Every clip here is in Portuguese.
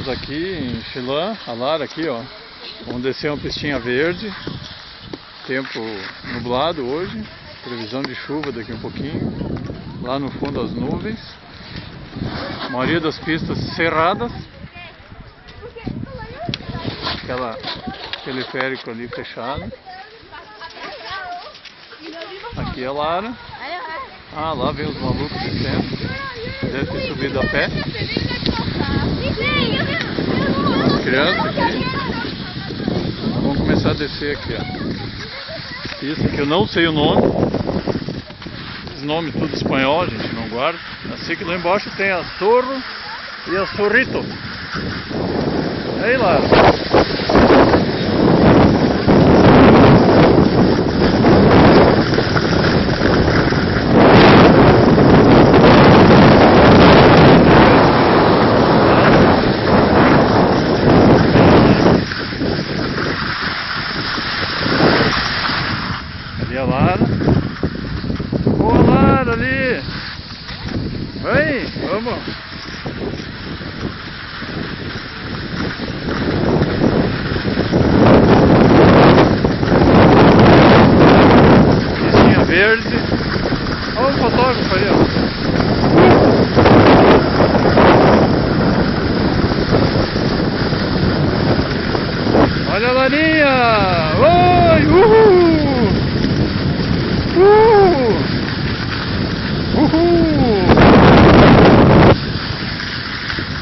Estamos aqui em Chilã, a Lara aqui, ó. Vamos descer uma pistinha verde. Tempo nublado hoje. Previsão de chuva daqui um pouquinho. Lá no fundo as nuvens. A maioria das pistas cerradas. Teleférico ali fechado. Aqui é a Lara. Ah, lá vem os malucos descendo. Deve ter subido a pé. As crianças aqui. Vamos começar a descer aqui, ó. Pista que eu não sei o nome. Esses nomes tudo espanhol, a gente não guarda. Assim que lá embaixo tem a Zorro e a Zorrito. Aí, Lara. Ali a Lara. Boa, Lara, ali. Vem, vamos. Piscinha verde. Olha o fotógrafo aí, ó. Olha a Larinha. Oi, uhul.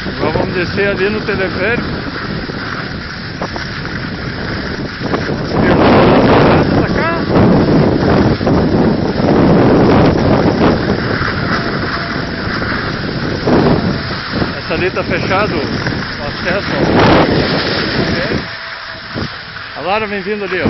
Agora vamos descer ali no teleférico. Essa ali tá fechado o acesso ao teleférico. A Lara vem vindo ali, ó.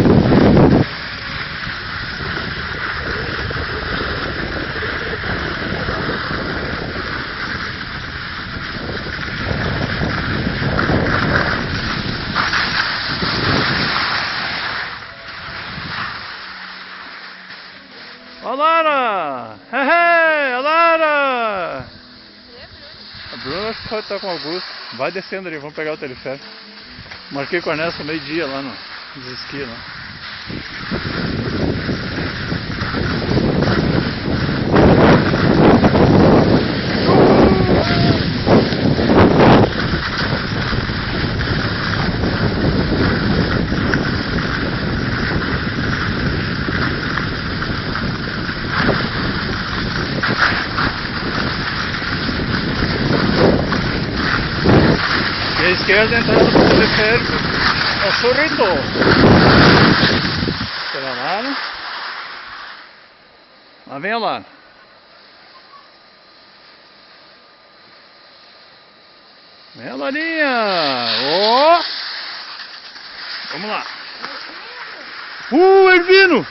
Ó, Lara! Hey, Lara! A Bruna acho que pode estar com o Augusto. Vai descendo ali, vamos pegar o teleférico. Marquei com a Ernesto meio-dia lá nos esquis lá. E à esquerda, entrando para o teleférico, é o Zorrito. Espera a Lara. Lá vem a Lara. Vem a Larinha. Oh! Vamos lá. Ervino!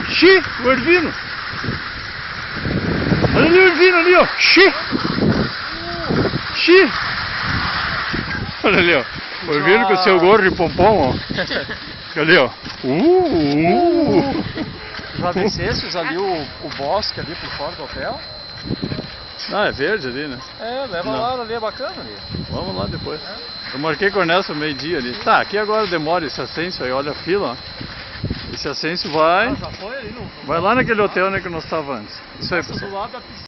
Xi, o Ervino! Olha ali o Ervino ali, ó. Xi! Xi! Olha ali, ó. O Ervino com o seu gorro de pompom, ó. Ali, ó. Já descesses ali o bosque ali por fora do hotel? Ah, é verde ali, né? É, leva lá ali, é bacana ali. Vamos lá depois. Eu marquei com o Ernesto meio-dia ali. Tá, aqui agora demora esse ascenso aí, olha a fila, ó. Esse ascenso vai... Já foi ali no... Vai lá naquele hotel, né, que nós estávamos antes. Isso aí, pessoal. Do lado da piscina.